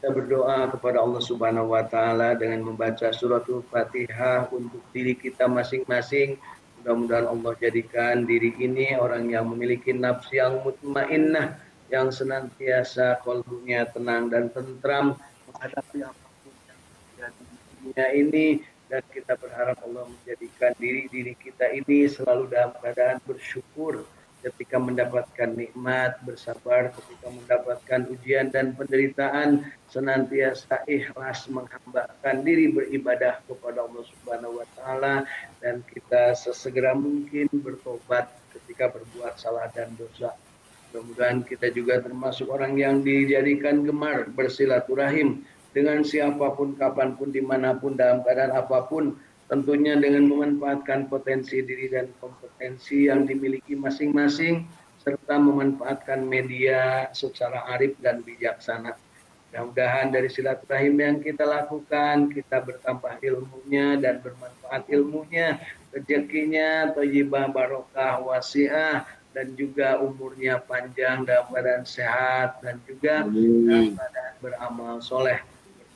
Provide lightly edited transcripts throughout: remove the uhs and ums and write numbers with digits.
Kita berdoa kepada Allah Subhanahu wa taala dengan membaca suratul Fatihah untuk diri kita masing-masing. Mudah-mudahan Allah jadikan diri ini orang yang memiliki nafsu yang mutmainnah, yang senantiasa kalbunya tenang dan tentram menghadapi apapun yang terjadi di dunia ini, dan kita berharap Allah menjadikan diri-diri kita ini selalu dalam keadaan bersyukur ketika mendapatkan nikmat, bersabar ketika mendapatkan ujian dan penderitaan, senantiasa ikhlas menghambakan diri beribadah kepada Allah Subhanahu wa taala, dan kita sesegera mungkin bertobat ketika berbuat salah dan dosa. Mudah-mudahan kita juga termasuk orang yang dijadikan gemar bersilaturahim dengan siapapun, kapanpun, dimanapun, dalam keadaan apapun, tentunya dengan memanfaatkan potensi diri dan kompetensi yang dimiliki masing-masing, serta memanfaatkan media secara arif dan bijaksana. Mudah-mudahan dari silaturahim yang kita lakukan, kita bertambah ilmunya dan bermanfaat ilmunya, rezekinya thayyibah barokah wasiah, dan juga umurnya panjang dalam keadaan sehat dan juga dalam keadaan beramal soleh.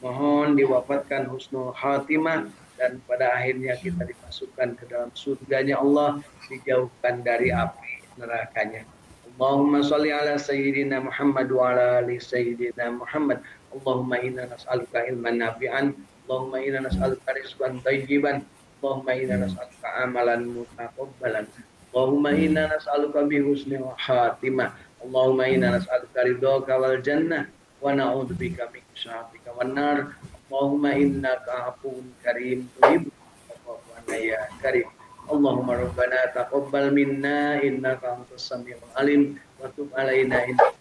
Mohon diwafatkan husnul khatimah dan pada akhirnya kita dimasukkan ke dalam surganya Allah, dijauhkan dari api nerakanya. Allahumma sholli ala sayyidina Muhammad wa ala ali sayyidina Muhammad. Allahumma inna nas'aluka ilman nafi'an. Allahumma inna nas'aluka rizqan thayyiban. Allahumma inna nas'aluka amalan mutaqabbalan. Allahumma inna nas'aluka bi husnil khatimah. Allahumma inna nas'aluka ridhaka wal jannah wa na'udzubika min sakhatika wan nar. Allahumma innaka afuwun karim tuhibbul afwa ya karim. Allahumma rabbana taqabbal minna innaka antas samiul alim wa tub alaina innaka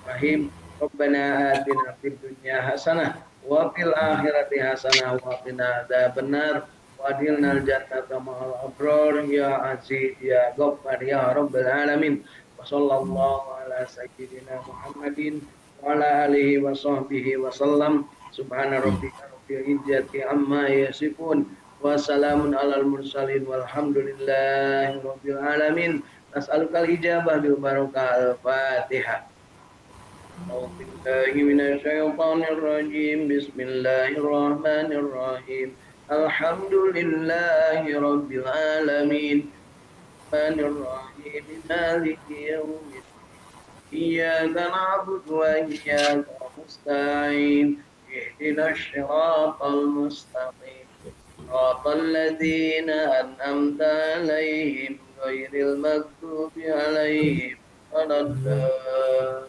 rahim. Rabbana atina fid dunya hasanah wa fil akhirati hasanah wa qina adzabannar wa adkhilnal jannata ma'al abrar ya aziz ya ghaffar ya rabbal alamin. Wa sallallahu ala sayyidina Muhammadin wa ala alihi wa sahbihi wa sallam. Subhana rabbika rabbil izzati amma yasifun wa salamun alal mursalin walhamdulillahi rabbil alamin. Nas'alukal ijabah bil barakah al-Fatihah. A'udzubillahi minasyaitonir rajim. Bismillahirrahmanirrahim. Alhamdulillahi rabbil alamin. Rahmanir rahim. Maliki yaumiddin. Iyyaka na'budu wa iyyaka nasta'in. Ihdinas siratal mustaqim. صراط الذين أنعمت عليهم غير المغضوب عليهم ولا الضالين.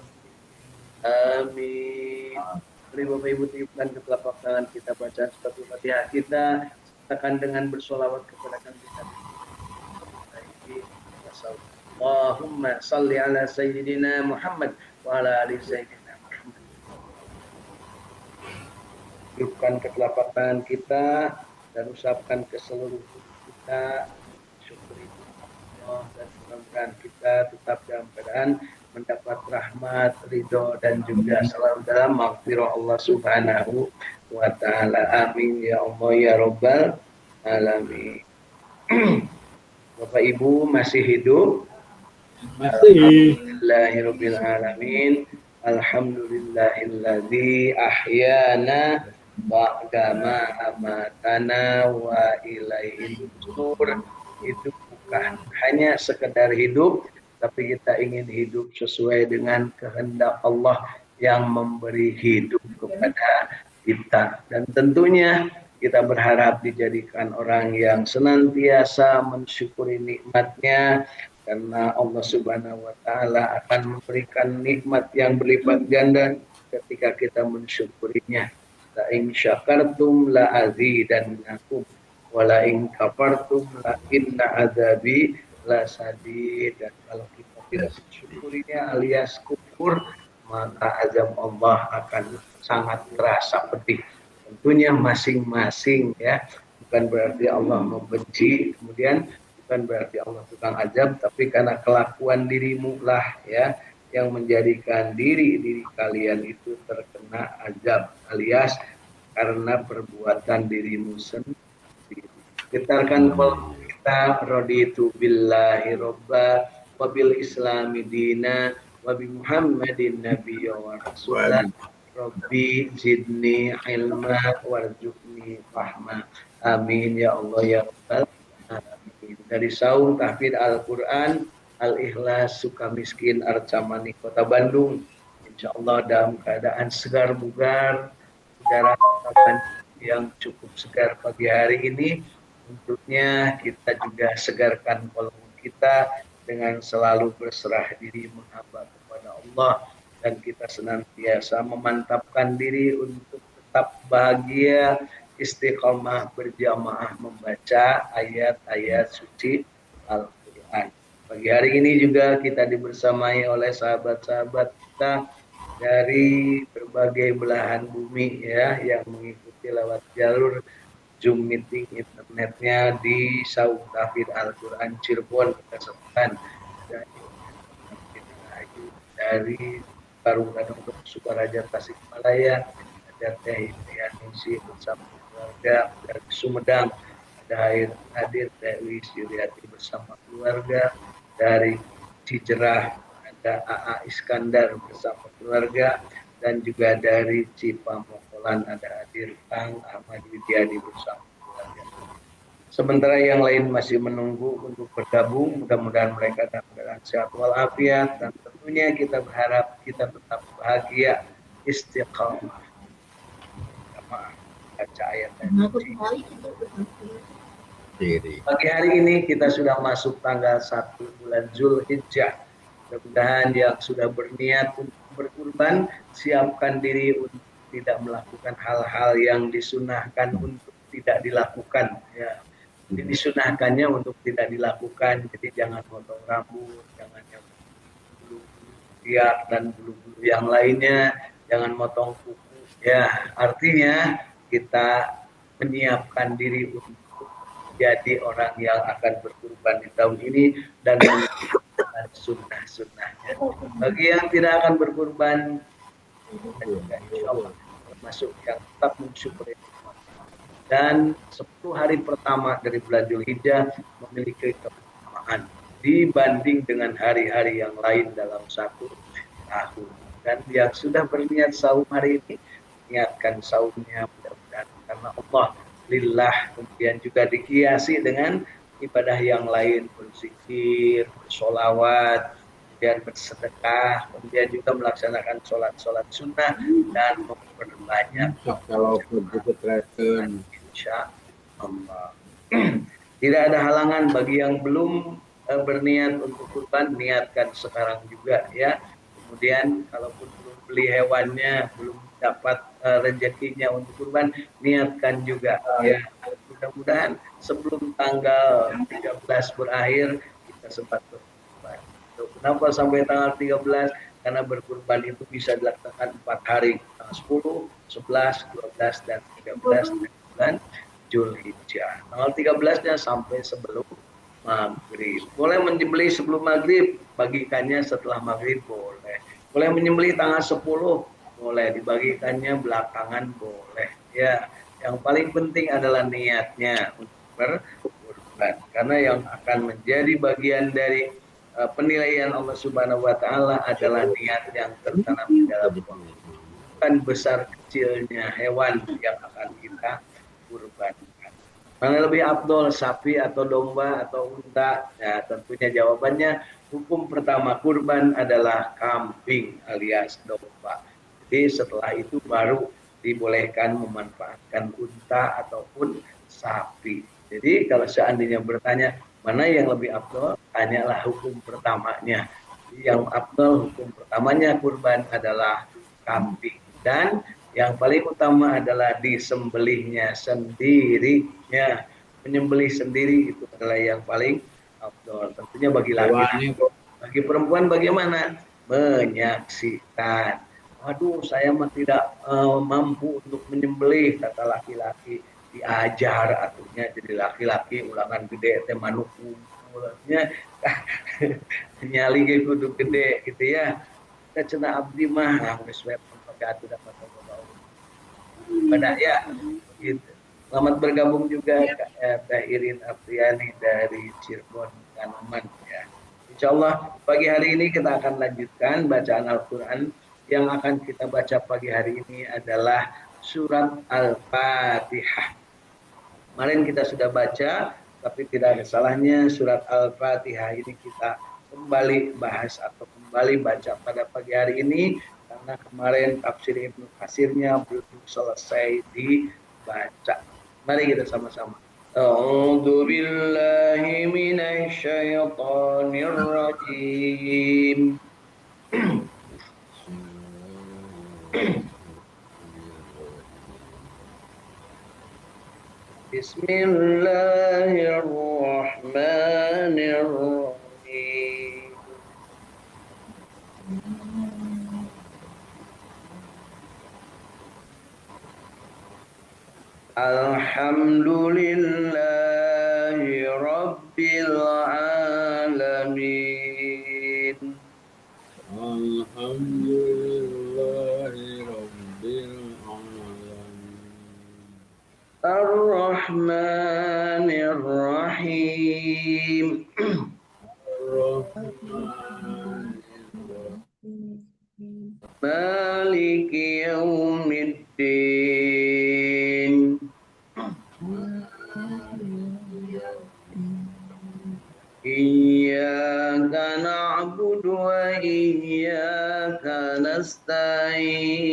Amin. Mari Bapak Ibu tiupkan ke telapak tangan kita, baca surat Fatihah kita, sertakan dengan bersolawat kepada Nabi Allahumma salli ala sayyidina Muhammad wa ala ali sayyidina Muhammad. Tiupkan ke telapak tangan kita dan ucapkan ke seluruh kita syukuri Allah, dan mudah-mudahan kita tetap dalam keadaan mendapat rahmat, ridho, dan juga selalu dalam maghfirah Allah Subhanahu wa ta'ala. Amin ya Allah ya Rabbal alamin. Bapak Ibu masih hidup? Masih. Alhamdulillahirabbil alamin. Alhamdulillahilladzi ahyana ba'dama amatana wa ilaihin nusur. Itu bukan hanya sekedar hidup, tapi kita ingin hidup sesuai dengan kehendak Allah yang memberi hidup kepada kita. Dan tentunya kita berharap dijadikan orang yang senantiasa mensyukuri nikmatnya, karena Allah Subhanahu wa ta'ala akan memberikan nikmat yang berlipat ganda ketika kita mensyukurinya. La in syakartum la azidannakum wa la in kafartum la inna adzabi la sadid. Dan kalau kita tidak mensyukurinya alias kufur, maka azab Allah akan sangat terasa pedih. Tentunya masing-masing ya, bukan berarti Allah membenci, kemudian bukan berarti Allah tukang azab, tapi karena kelakuan dirimu lah ya yang menjadikan diri kalian itu terkena azab, alias karena perbuatan dirimu sendiri. Getarkan qalbu kita, raditu billahi robba wa bil islami dina wa bi Muhammadin nabiyya wa rasulah. Rabbi zidni ilma warzuqni rahmah. Amin ya Allah ya Rabbal alamin. Dari Saung Tahfidz Al-Quran Al-Ikhlas Sukamiskin Arcamani Kota Bandung. Insya Allah dalam keadaan segar bugar, udara yang cukup segar pagi hari ini. Tentunya kita juga segarkan kolom kita dengan selalu berserah diri menghamba kepada Allah, dan kita senantiasa memantapkan diri untuk tetap bahagia, istiqomah berjamaah membaca ayat-ayat suci Al-Quran. Pagi hari ini juga kita dibersamai oleh sahabat-sahabat kita dari berbagai belahan bumi ya, yang mengikuti lewat jalur Zoom meeting internetnya di Saung Tahfidz Al-Quran Cirebon kita sebutkan. Dari Parung Gadang Sukaraja Tasikmalaya, ada Teh Inianisi bersama keluarga. Dari Sumedang ada hadir Teh Lis Yuliati bersama keluarga. Dari Cijerah ada AA Iskandar bersama keluarga, dan juga dari Cipamokolan ada hadir Kang Ahmad Widiadi bersama keluarga. Sementara yang lain masih menunggu untuk bergabung, mudah-mudahan mereka dalam keadaan sehat walafiat, dan tentunya kita berharap kita tetap bahagia, istiqamah, baca ayat dan suci. Pagi hari ini kita sudah masuk tanggal 1 bulan Zulhijjah. Mudah-mudahan yang sudah berniat untuk berkurban, siapkan diri untuk tidak melakukan hal-hal yang disunahkan untuk tidak dilakukan. Ya. Jadi disunahkannya untuk tidak dilakukan. Jadi jangan potong rambut, jangan yang bulu-bulu riak dan bulu-bulu yang lainnya, jangan motong kuku. Ya, artinya kita menyiapkan diri untuk jadi orang yang akan berkurban di tahun ini dan menjalankan sunnah-sunnahnya. Bagi yang tidak akan berkurban, insya Allah termasuk yang tetap mensyukuri. Dan 10 hari pertama dari bulan Zulhijjah memiliki keutamaan dibanding dengan hari-hari yang lain dalam satu tahun. Dan yang sudah berniat saum hari ini, niatkan saumnya mudah-mudahan karena Allah, lillah, kemudian juga dikiasi dengan ibadah yang lain, berzikir, bersolawat, kemudian bersedekah, kemudian juga melaksanakan sholat-sholat sunnah dan memperbanyak kalau begitu terakhir. Insya Allah. Tidak ada halangan bagi yang belum berniat untuk kurban, niatkan sekarang juga ya. Kemudian kalaupun belum beli hewannya, belum dapat rezekinya untuk kurban, niatkan juga ya. Mudah-mudahan sebelum tanggal 13 berakhir kita sempat berkurban. Kenapa sampai tanggal 13? Karena berkurban itu bisa dilaksanakan 4 hari, tanggal 10, 11, 12, dan 13 bulan Zulhijjah. Tanggal 13-nya sampai sebelum maghrib. Boleh menyembelih sebelum maghrib, bagikannya setelah maghrib boleh. Boleh menyembelih tanggal 10, boleh, dibagikannya belakangan boleh. Ya, yang paling penting adalah niatnya untuk berkurban. Karena yang akan menjadi bagian dari penilaian Allah Subhanahu wa taala adalah niat yang tertanam di dalam hati. Bukan besar kecilnya hewan yang akan kita kurbankan. Mana lebih afdol, sapi atau domba atau unta? Ya, tentunya jawabannya hukum pertama kurban adalah kambing alias domba. Jadi setelah itu baru dibolehkan memanfaatkan unta ataupun sapi. Jadi kalau seandainya bertanya mana yang lebih afdol, tanyalah hukum pertamanya. Yang afdol hukum pertamanya kurban adalah kambing, dan yang paling utama adalah disembelihnya sendiri. Ya, menyembelih sendiri itu adalah yang paling afdol. Tentunya bagi laki-laki. Bagi perempuan bagaimana? Menyaksikan. Waduh, saya mah tidak mampu untuk menyembelih, kata laki-laki. Diajar atunya jadi laki-laki ulangan gede teh manuk mulutnya nyali ge kudu gede gitu ya. Kita cenah abdi mah geus we pakai atuh dapat bawa. Pada ya gitu. Selamat bergabung juga Teh Irin Apriani dari Cirebon Kanoman ya. Insyaallah pagi hari ini kita akan lanjutkan bacaan Al-Qur'an Yang akan kita baca pagi hari ini adalah surat Al-Fatihah. Kemarin kita sudah baca, tapi tidak ada salahnya surat Al-Fatihah ini kita kembali bahas atau kembali baca pada pagi hari ini, karena kemarin tafsir Ibnu Katsirnya belum selesai dibaca. Mari kita sama-sama. A'udzu billahi minasy syaithanir rajim. Bismillahirrahmanirrahim. Alhamdulillahi Rabbil Alamin. Alhamdulillahi Rabbil Alamin. Ar-Rahmanir-Rahim. Ar-Rahmanir-Rahim. Maliki Yaumiddin. Iyyaka na'budu wa iyyaka nasta'in.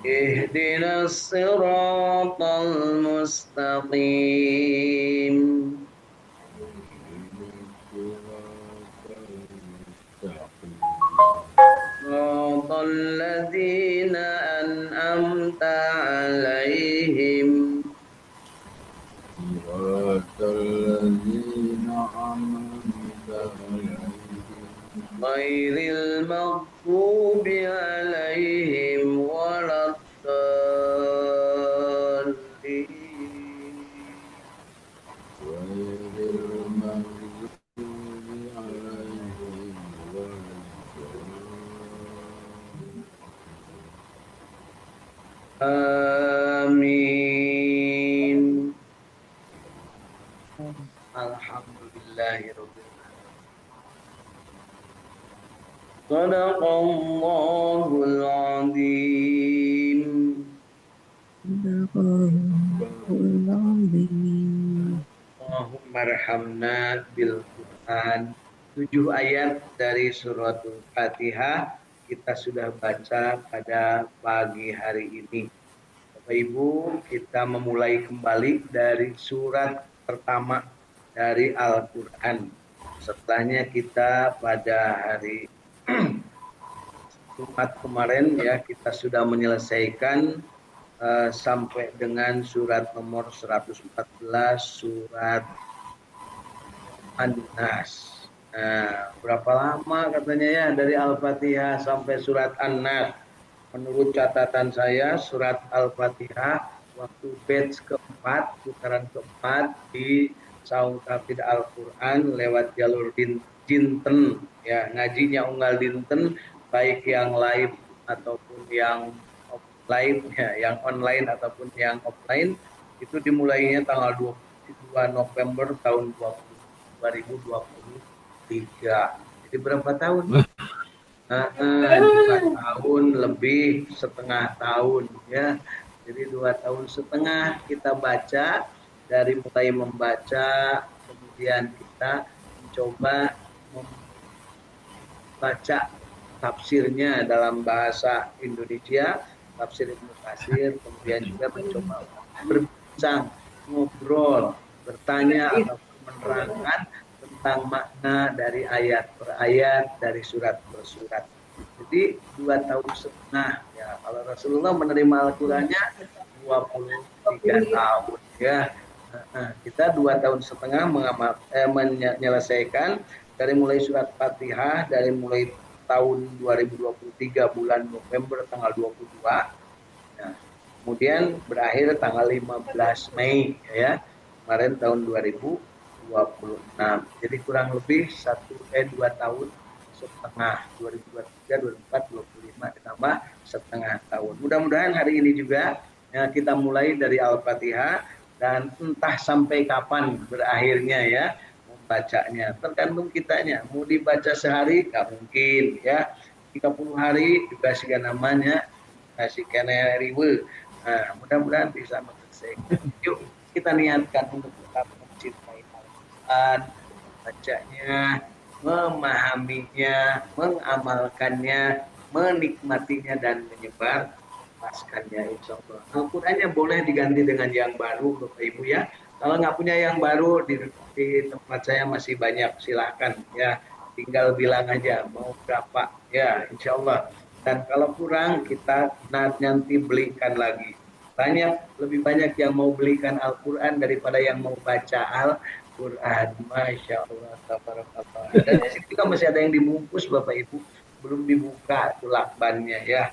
Ihdinas siratal mustaqim. Siratal ladzina an'amta 'alaihim ghairil maghdubi 'alaihim waladdallin. Amin. Alhamdulillahirabbil alamin. Shadaqallahul azim. Allahumma rahamna bil Quran. 7 ayat dari suratul Fatihah kita sudah baca pada pagi hari ini. Bapak Ibu, kita memulai kembali dari surat pertama dari Al-Quran. Setelahnya kita pada hari Jumat kemarin ya kita sudah menyelesaikan sampai dengan surat nomor 114, surat An-Nas. Nah, berapa lama katanya ya dari Al-Fatihah sampai surat An-Nas? Menurut catatan saya, surat Al-Fatihah waktu batch keempat, putaran keempat di Saung Tafsir Al-Quran lewat jalur dinten, ya ngajinya unggal dinten, baik yang live ataupun yang offline, ya, yang online ataupun yang offline, itu dimulainya tanggal 22 November tahun 2023. Jadi berapa tahun? 2 tahun lebih, setengah tahun ya. Jadi 2 tahun setengah kita baca, dari mulai membaca, kemudian kita mencoba membaca tafsirnya dalam bahasa Indonesia, tafsir Ibnu Katsir, kemudian juga mencoba berbincang, ngobrol, bertanya ataupun menerangkan tentang makna dari ayat per ayat, dari surat per surat. Jadi 2 tahun setengah ya. Kalau Rasulullah menerima Al-Qur'annya 23 tahun ya. Kita 2 tahun setengah menyelesaikan dari mulai surat Fatihah, dari mulai tahun 2023 bulan November tanggal 22. Nah, kemudian berakhir tanggal 15 Mei ya. Kemarin tahun 2026. Jadi kurang lebih 2 tahun setengah, 2023, 2024, 2025 ditambah setengah tahun. Mudah-mudahan hari ini juga ya, kita mulai dari Al-Fatihah dan entah sampai kapan berakhirnya ya membacanya. Tergantung kitanya. Mau dibaca sehari nggak mungkin ya. 30 hari juga sih namanya masih kena riwe. Nah, mudah-mudahan bisa menyelesaikan. Yuk kita niatkan untuk tetap mencintai Al-Quran, membacanya, memahaminya, mengamalkannya, menikmatinya dan menyebar paskannya insya Allah. Al-Qurannya boleh diganti dengan yang baru Bapak Ibu ya. Kalau nggak punya yang baru di tempat saya masih banyak silahkan ya. Tinggal bilang aja mau berapa ya insya Allah. Dan kalau kurang kita nanti belikan lagi. Lebih banyak yang mau belikan Al-Quran daripada yang mau baca Al-Quran. Masya Allah. Tabarakallah. Dan di sini juga masih ada yang dibungkus Bapak Ibu. Belum dibuka tuh lakbannya ya.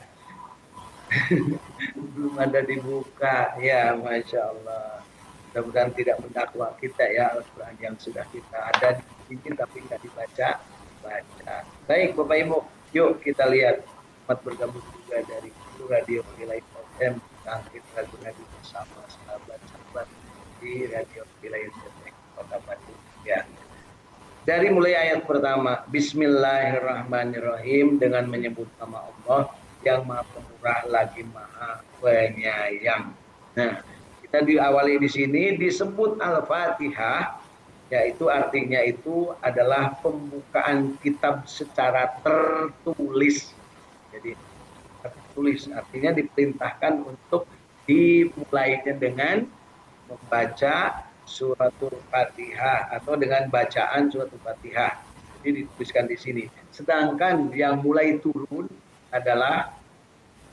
Belum ada dibuka ya Masya Allah. Mudah-mudahan tidak mendakwa kita ya Al-Quran yang sudah kita ada di sini tapi nggak dibaca. Baik Bapak Ibu, yuk kita lihat umat bergabung juga dari Radio Wilayah FM Angkit Ragu-Ragu bersama sahabat-sahabat di Radio Wilayah FM Kota Bandung ya. Dari mulai ayat pertama, Bismillahirrahmanirrahim dengan menyebut nama Allah yang Maha Pemurah lagi Maha Penyayang. Nah, kita diawali di sini disebut Al-Fatihah, yaitu artinya itu adalah pembukaan kitab secara tertulis. Jadi tertulis artinya diperintahkan untuk dimulainya dengan membaca suratul Fatihah atau dengan bacaan suratul Fatihah. Jadi dituliskan di sini. Sedangkan yang mulai turun adalah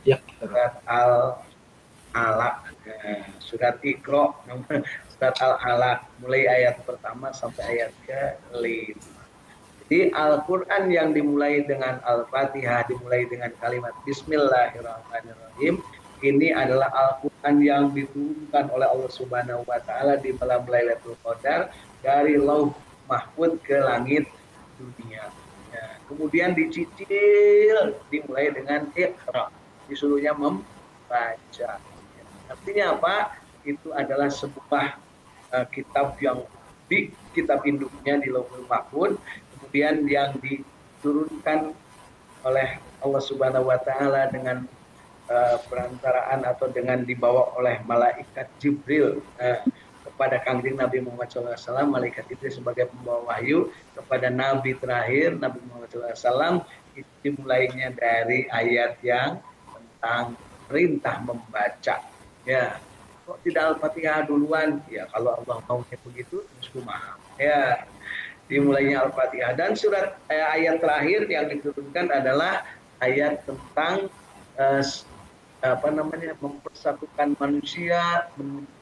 surat Al-Alaq, surat Iqra, surat Al-Alaq mulai ayat pertama sampai ayat ke-5. Jadi Al-Quran yang dimulai dengan Al-Fatihah, dimulai dengan kalimat Bismillahirrahmanirrahim, ini adalah Al-Quran yang diturunkan oleh Allah Subhanahu wa Ta'ala di malam Lailatul Qadar dari Lauh Mahfuz ke langit dunia. Ya, kemudian dicicil dimulai dengan Iqra, disuruhnya membaca. Ya, artinya apa? Itu adalah sebuah kitab yang di kitab induknya di Lauhul Mahfuz, kemudian yang diturunkan oleh Allah Subhanahu wa Ta'ala dengan perantaraan atau dengan dibawa oleh malaikat Jibril kepada Kangjeng Nabi Muhammad SAW. Malaikat Jibril sebagai pembawa wahyu kepada Nabi terakhir Nabi Muhammad SAW. Itu dimulainya dari ayat yang tentang perintah membaca. Ya, kok tidak Al-Fatihah duluan? Ya, kalau Allah maunya begitu, terus kumaha. Ya, dimulainya Al-Fatihah. Dan surat ayat terakhir yang diturunkan adalah ayat tentang mempersatukan manusia,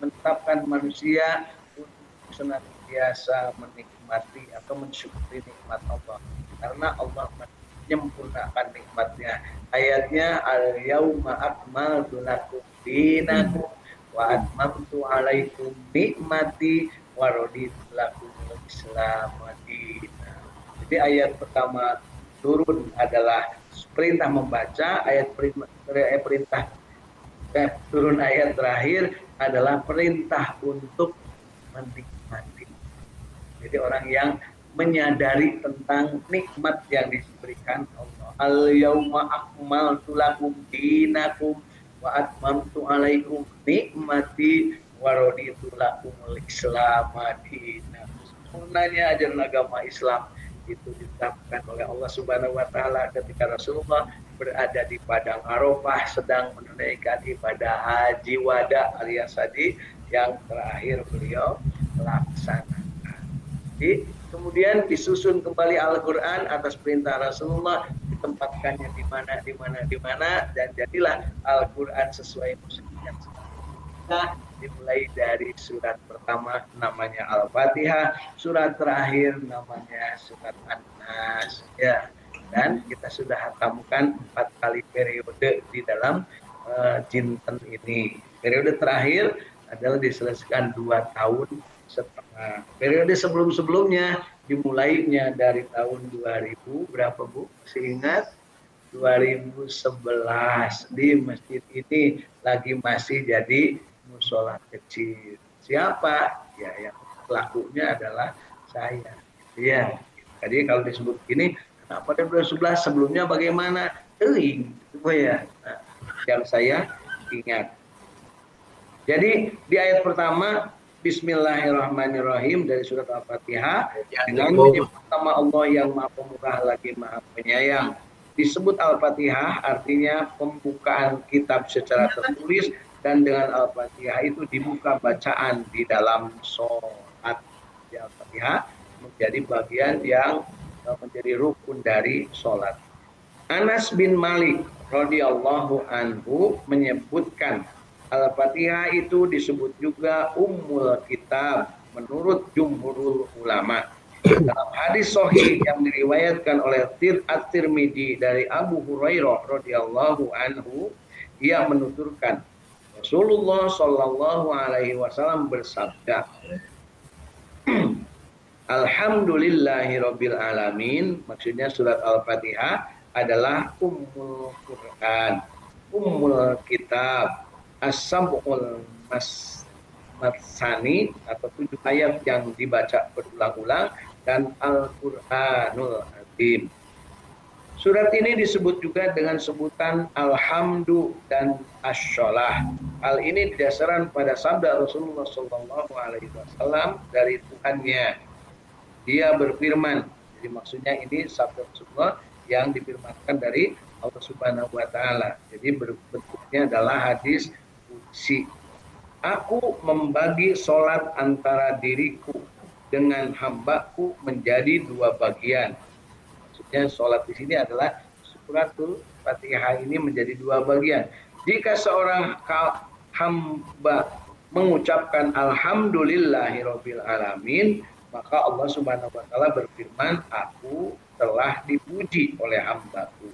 menetapkan manusia untuk senantiasa menikmati atau mensyukuri nikmat Allah. Karena Allah menyempurnakan nikmatnya. Ayatnya al-yauma akmaltu lakum dinakum wa atmamtu alaikum nikmati wa raditu lakum al-Islam madina. Jadi ayat pertama turun adalah perintah membaca, turun ayat terakhir adalah perintah untuk menikmati. Jadi orang yang menyadari tentang nikmat yang diberikan Allah. Al-yauma akmaltu lakum dinakum wa atmamtu alaikum nikmati wa raditu lakumul Islam madina. Sempurnanya ajaran agama Islam itu ditetapkan oleh Allah Subhanahu wa Ta'ala ketika Rasulullah berada di Padang Arafah sedang menunaikan ibadah haji wada alias haji yang terakhir beliau laksanakan. Jadi kemudian disusun kembali Al-Quran atas perintah Rasulullah, ditempatkannya di mana dan jadilah Al-Quran sesuai musimnya. Nah, dimulai dari surat pertama namanya Al-Fatihah, surat terakhir namanya surat An-Nas ya. Dan kita sudah hatamkan 4 kali periode di dalam jinten ini. Periode terakhir adalah diselesaikan 2 tahun setengah. Periode sebelum-sebelumnya dimulainya dari tahun 2000 berapa Bu? Masih ingat? 2011 di masjid ini lagi masih jadi musola kecil. siapa? Ya, yang pelakunya adalah saya. Ya, jadi kalau disebut gini, kenapa ada 211 sebelumnya bagaimana? Teuing, itu ya. Nah, yang saya ingat. Jadi di ayat pertama Bismillahirrahmanirrahim dari surat Al-Fatihah dengan menyebut nama Allah yang Maha Pemurah lagi Maha Penyayang. Disebut Al-Fatihah artinya pembukaan kitab secara tertulis dan dengan Al-Fatihah itu dibuka bacaan di dalam sholat. Al-Fatihah menjadi bagian yang menjadi rukun dari sholat. Anas bin Malik radhiyallahu anhu menyebutkan Al-Fatihah itu disebut juga Ummul Kitab menurut jumhurul ulama. Dalam hadis sahih yang diriwayatkan oleh At-Tirmidzi dari Abu Hurairah radhiyallahu anhu, ia menuturkan Rasulullah Shallallahu alaihi wasallam bersabda, Alhamdulillahirabbil alamin, maksudnya surat Al-Fatihah adalah Ummul Quran, Ummul Kitab, As-Sab'ul Masani atau 7 ayat yang dibaca berulang-ulang dan Al-Qur'anul Azim. Surat ini disebut juga dengan sebutan Alhamdu dan Asy-Syalah. Hal ini didasarkan pada sabda Rasulullah SAW dari Tuhannya. Dia berfirman, jadi maksudnya ini sabda Rasulullah yang difirmankan dari Allah Subhanahu wa taala. Jadi bentuknya adalah hadis qudsi. Aku membagi sholat antara diriku dengan hambaku menjadi 2 bagian. Maksudnya sholat di sini adalah suratul Fatihah ini menjadi 2 bagian. Jika seorang hamba mengucapkan Alhamdulillahirabbil alamin, maka Allah Subhanahu wa taala berfirman, aku telah dipuji oleh hambaku.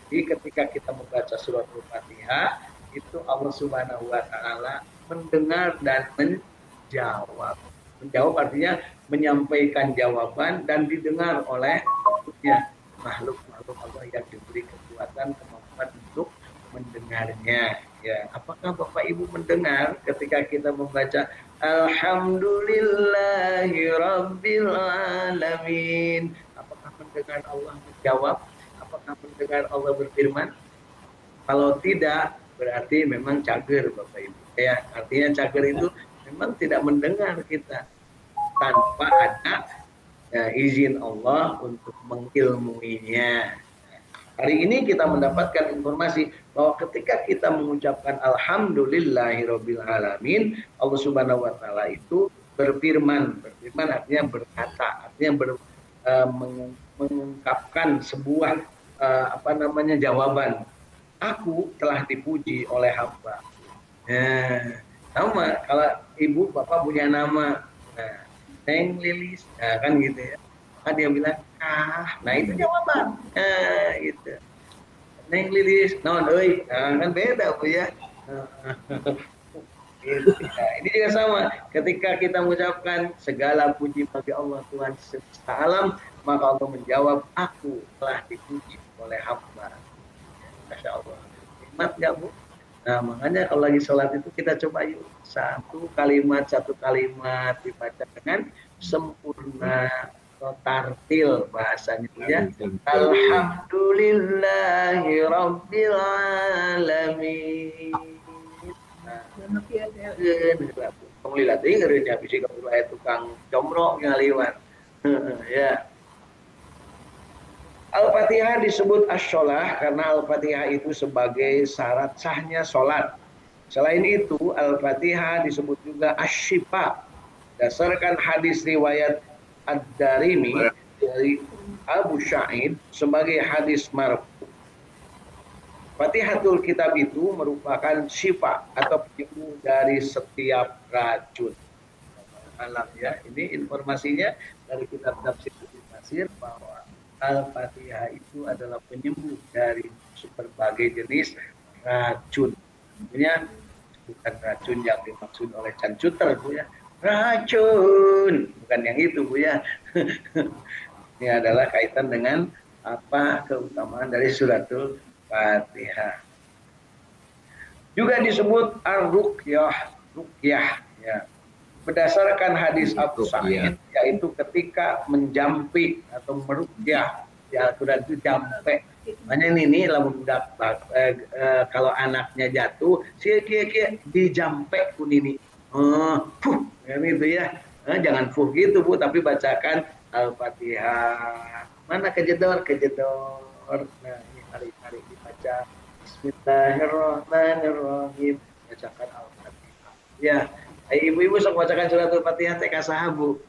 Jadi ketika kita membaca suratul Fatihah, itu Allah Subhanahu wa taala mendengar dan menjawab. Menjawab artinya menyampaikan jawaban dan didengar oleh makhluk-makhluk Allah yang diberi kekuatan kemampuan untuk mendengarnya. Ya, apakah Bapak Ibu mendengar ketika kita membaca Alhamdulillahirabbil alamin? Apakah mendengar Allah menjawab? Apakah mendengar Allah berfirman? Kalau tidak, berarti memang cager Bapak Ibu. Ya, artinya cager itu memang tidak mendengar kita tanpa ada izin Allah untuk mengilmuinya. Hari ini kita mendapatkan informasi bahwa ketika kita mengucapkan Alhamdulillahirabbil alamin, Allah Subhanahu wa taala itu berfirman. Berfirman artinya berkata, artinya mengungkapkan sebuah jawaban. Aku telah dipuji oleh hamba. Sama kalau ibu bapak punya nama, Neng Lilis, kan gitu ya. Maka dia bilang, nah itu jawaban. Gitu. Neng Lilis, non, kan beda Bu ya. Gitu. Nah, ini juga sama. Ketika kita mengucapkan segala puji bagi Allah Tuhan semesta alam, maka Allah menjawab, aku telah dipuji oleh hamba. Masya Allah. Nikmat nggak Bu? Nah, makanya kalau lagi sholat itu kita coba yuk satu kalimat dibaca dengan sempurna atau tartil bahasanya ya. Alhamdulillahirabbil alamin. Tong lilat deui ngeureunnya bisi kalau aya tukang comro ngaliwat. Ya. Al-Fatihah disebut as-sholah karena Al-Fatihah itu sebagai syarat sahnya sholat. Selain itu, Al-Fatihah disebut juga as-syifa. Dasarkan hadis riwayat Ad-Darimi dari Abu Sa'id sebagai hadis marfu. Fatihatul Kitab itu merupakan syifa atau penyembuh dari setiap racun. Alam ya, ini informasinya dari kitab tafsir Tafsir bahwa Al-Fatihah itu adalah penyembuh dari berbagai jenis racun. Tentunya bukan racun yang dimaksud oleh cancuter Bu ya. Racun, bukan yang itu Bu ya. Ini adalah kaitan dengan apa keutamaan dari suratul Fatihah. Juga disebut ar-ruqyah, ruqyah ya. berdasarkan hadis Abu Itu, iya. Sa'id, yaitu ketika menjampi atau meruqyah di Al-Quran itu jampe. Makanya ini lamun budak kalau anaknya jatuh, sia kia dijampe kun ini. Ini itu ya. Jangan fuh gitu Bu, tapi bacakan Al-Fatihah. Mana kejedor, kejedor. Nah, ini hari-hari dibaca Bismillahirrahmanirrahim. Bacakan Al-Fatihah. Ya, ibu-ibu sok bacakan surat Al-Fatihah teh ka saha Bu?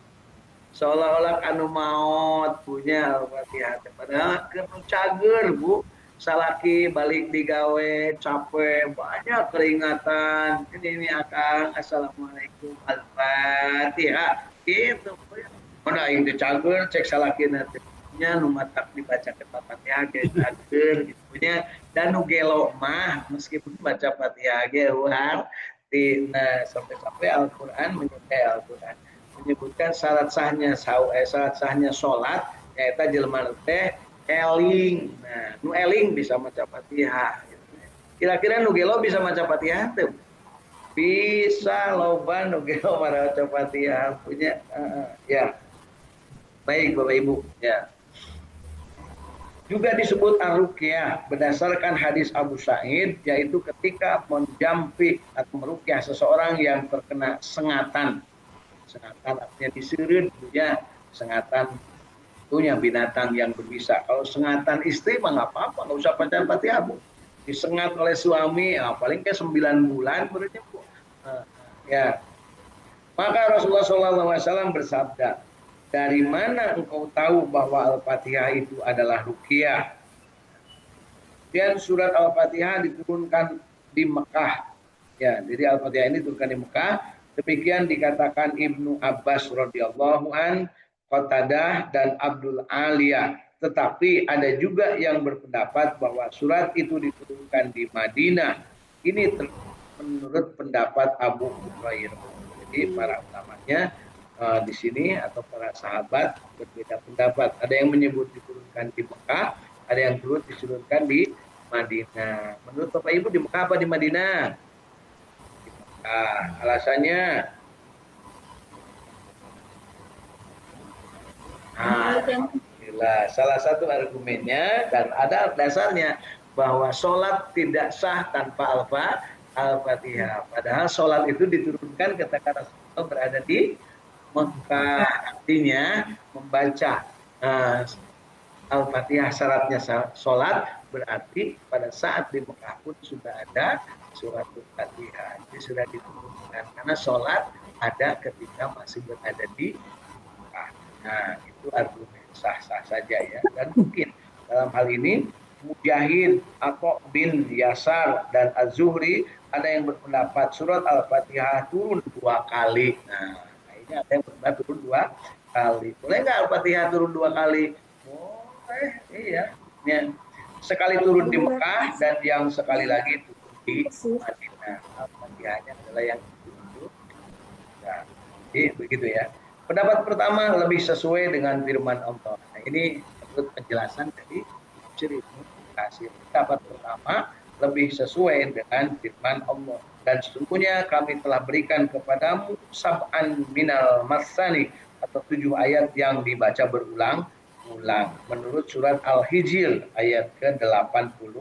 Seolah-olah anu maot punya Al-Fatihah. Padahal keur cager Bu. Salaki balik digawe capek banyak keringatan. Ini Akang, assalamualaikum Al-Fatihah. Gitu. Mana aing teh cager cek salaki nanti nya nu matak dibaca ke Fatihah ge cager gitu punya dan nu gelo mah meskipun baca Fatihah ge war nah sampai-sampai Al-Qur'an menyebutkan Al-Qur'an menyebutkan syarat sahnya syarat sahnya salat nyaeta jelema teh eling. Nah, nu eling bisa maca Fatihah. Kira-kira nu gelo bisa maca Fatihah teu? Bisa loba nu gelo maca Fatihah punya ya. Baik Bapak Ibu, ya. Juga disebut ar-ruqyah berdasarkan hadis Abu Sa'id, yaitu ketika menjampi atau meruqyah seseorang yang terkena sengatan. Sengatan artinya diseureud punya sengatan punya binatang yang berbisa. Kalau sengatan istri mah nggak apa-apa, nggak usah baca Fatihah Bu. Disengat oleh suami, paling kayak 9 bulan berarti Bu. Ya. Maka Rasulullah SAW bersabda, dari mana engkau tahu bahwa Al-Fatihah itu adalah ruqyah? Dan surat Al-Fatihah diturunkan di Mekah. Ya, jadi Al-Fatihah ini diturunkan di Mekah. Demikian dikatakan Ibnu Abbas radhiyallahu an, Qatadah dan Abdul Aliyah. Tetapi ada juga yang berpendapat bahwa surat itu diturunkan di Madinah. Ini menurut pendapat Abu Hurairah. Jadi para ulamanya di sini atau para sahabat berbeda pendapat. Ada yang menyebut diturunkan di Mekah, ada yang turut diturunkan di Madinah. Menurut Bapak Ibu di Mekah apa di Madinah? Di Mekah. Alasannya? Alhamdulillah. Salah satu argumennya dan ada dasarnya bahwa sholat tidak sah tanpa Al-Fatihah. Padahal sholat itu diturunkan ketika Rasulullah berada di Mekah, artinya membaca Al-Fatihah syaratnya sholat, berarti pada saat di Mekah pun sudah ada surat Al-Fatihah. Jadi sudah diturunkan karena sholat ada ketika masih berada di Mekah. Nah, itu argumen sah-sah saja ya. Dan mungkin dalam hal ini Mujahid, Atha bin Yasar dan Az-Zuhri ada yang berpendapat surat Al-Fatihah turun 2 kali. Nah, ada yang pernah turun 2 kali. Boleh nggak Al-Fatihah turun 2 kali? Boleh, iya. Ya. Sekali turun di Mekah dan yang sekali lagi turun di Madinah. Al-Fatihahnya adalah yang turun. Nah, jadi begitu ya. Pendapat pertama lebih sesuai dengan firman Allah. Nah, ini menurut penjelasan dari Tafsir Ibnu Katsir. Pendapat pertama lebih sesuai dengan firman Allah. Dan sesungguhnya kami telah berikan kepadamu sab'an minal masani atau 7 ayat yang dibaca berulang-ulang. Menurut surat Al-Hijr ayat ke-87.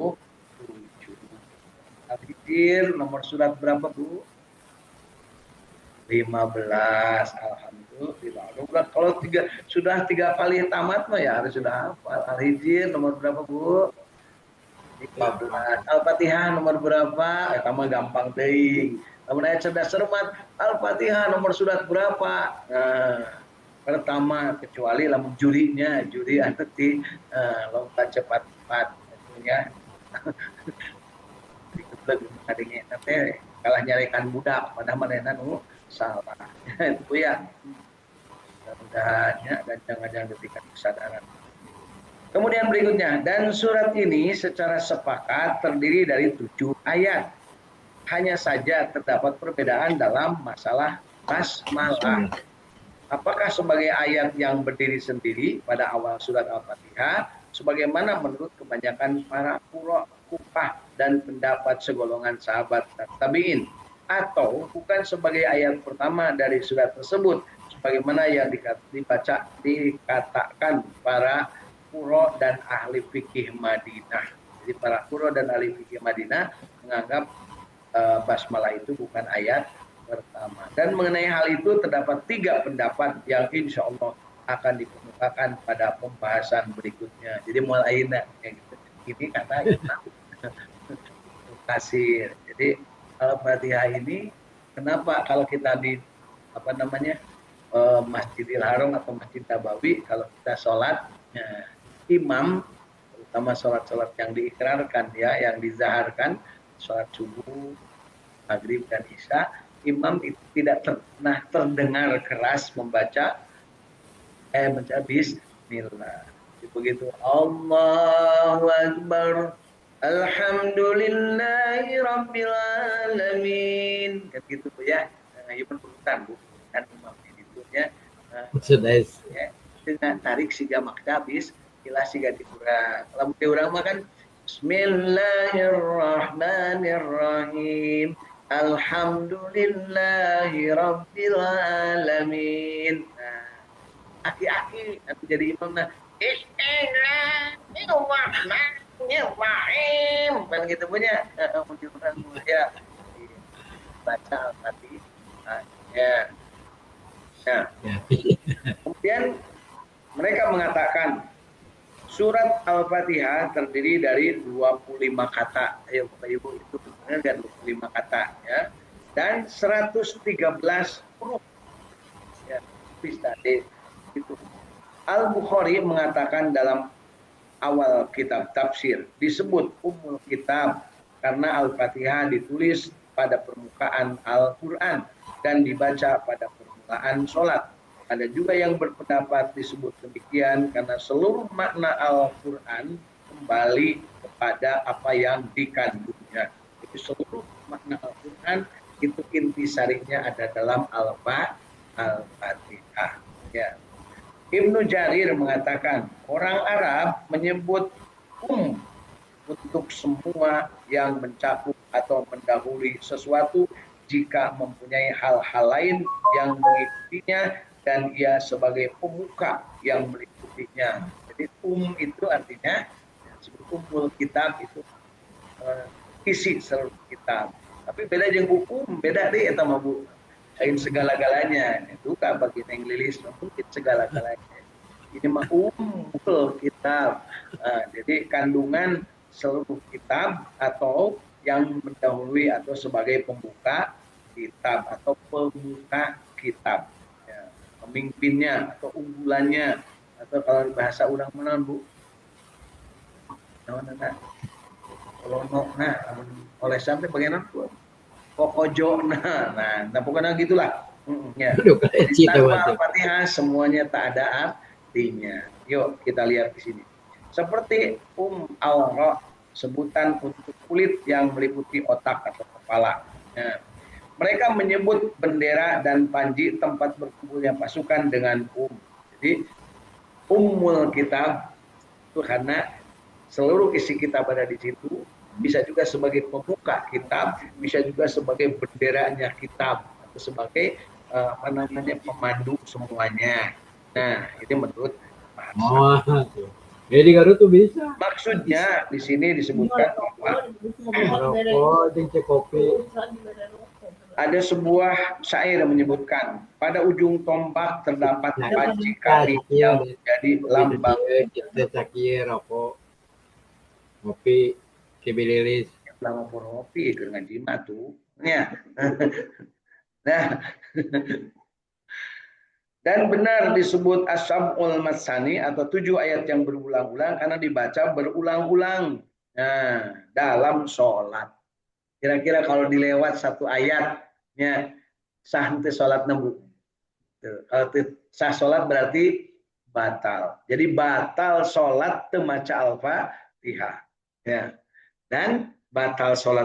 Al-Hijr nomor surat berapa Bu? 15. Alhamdulillah. Kalau sudah 3 kali tamat mah ya harus sudah hafal. Al-Hijr nomor berapa Bu? 15. Al-Fatihah nomor berapa? Kamu gampang deh. Kamu ayat cerdas cermat. Al-Fatihah nomor surat berapa? Pertama kecuali lamun jurinya, juri nanti lompat cepat-cepat ya. Tadinya nanti kalah nyarikan budak pada manehna nu salah. Itu ya. Mudah-mudahan dan jangan diberikan kesadaran. Kemudian berikutnya, dan surat ini secara sepakat terdiri dari 7 ayat. Hanya saja terdapat perbedaan dalam masalah basmalah. Apakah sebagai ayat yang berdiri sendiri pada awal surat Al-Fatihah, sebagaimana menurut kebanyakan para qurra dan pendapat segolongan sahabat tabi'in, atau bukan sebagai ayat pertama dari surat tersebut, sebagaimana yang dikatakan para qurra dan ahli fikih Madinah. Jadi para qurra dan ahli fikih Madinah menganggap basmalah itu bukan ayat pertama. Dan mengenai hal itu terdapat 3 pendapat yang insya Allah akan dikemukakan pada pembahasan berikutnya. Jadi mulai gitu. Ini kata Imam Kasir. Jadi Al-Fatihah ini kenapa kalau kita di Masjidil Haram atau Masjid Nabawi, kalau kita sholat imam, terutama sholat-sholat yang diikrarkan ya, yang dizaharkan, sholat subuh, maghrib dan isya, imam itu tidak pernah terdengar keras membaca bismillah. Begitu Allahu Akbar, alhamdulillahi rabbil alamin, kan gitu ya. Ibu berurutan bukan imam itu ya. Ya, dengan tarik siga maktabis ilah siga dikurang. Lamun diurang mah kan Bismillahirrahmanirrahim. Alhamdulillahi rabbil alamin. Nah, aki-aki nanti jadi imam nah. Bismillahirrahmanirrahim. Kan gitu punya. Ya. Baca Al-Fatihah. Ya. Nah. Kemudian mereka mengatakan surat Al-Fatihah terdiri dari 25 kata. Ayo Bapak Ibu itu benar kan 25 kata ya. Dan 113 huruf. Ya, bisa itu. Al-Bukhari mengatakan dalam awal kitab tafsir disebut Ummul Kitab karena Al-Fatihah ditulis pada permukaan Al-Qur'an dan dibaca pada permulaan sholat. Ada juga yang berpendapat disebut demikian karena seluruh makna Al-Quran kembali kepada apa yang dikandungnya. Jadi seluruh makna Al-Quran itu intisarinya ada dalam Al-Fatihah. Ya. Ibnu Jarir mengatakan orang Arab menyebut untuk semua yang mencakup atau mendahului sesuatu jika mempunyai hal-hal lain yang mengikutinya dan ia sebagai pemuka yang meliputinya. Jadi itu artinya sebut kitab itu isi seluruh kitab. Tapi beda jeung hukum, beda deh eta mah Bu. Lain segala-galanya. Itu kan bagi yang lilis mungkin segala-galanya. Ini mah kitab. Jadi kandungan seluruh kitab atau yang mendahului atau sebagai pembuka kitab atau pemuka kitab. Pemimpinnya atau unggulannya atau kalau bahasa urang mana Bu? Nah, oleh sampai bagian apa? Kokojo nah pokoknya gitulah. Ya. Tanpa Al-Fatihah semuanya tak ada artinya. Yuk kita lihat di sini. Seperti al-ra, sebutan untuk kulit yang meliputi otak atau kepala. Nah, mereka menyebut bendera dan panji tempat berkumpulnya pasukan dengan Jadi Ummul Kitab itu karena seluruh isi kitab ada di situ. Bisa juga sebagai pemuka kitab, bisa juga sebagai benderanya kitab atau sebagai pemandu semuanya. Nah, ini menurut bahasa. Jadi Garut tuh bisa. Maksudnya di sini disebutkan ada sebuah syair yang menyebutkan pada ujung tombak terdapat panci kali yang menjadi lambang rokok ngopi kibililis lama ngopi dengan jima tuh ya. Nah dan benar disebut Asyamul Masani atau 7 ayat yang berulang-ulang karena dibaca berulang-ulang dalam sholat. Kira-kira kalau dilewat 1 ayatnya sah nanti sholat nembu. Kalau sah sholat berarti batal. Jadi batal sholat temaca Al-Fatihah. Ya. Dan batal sholat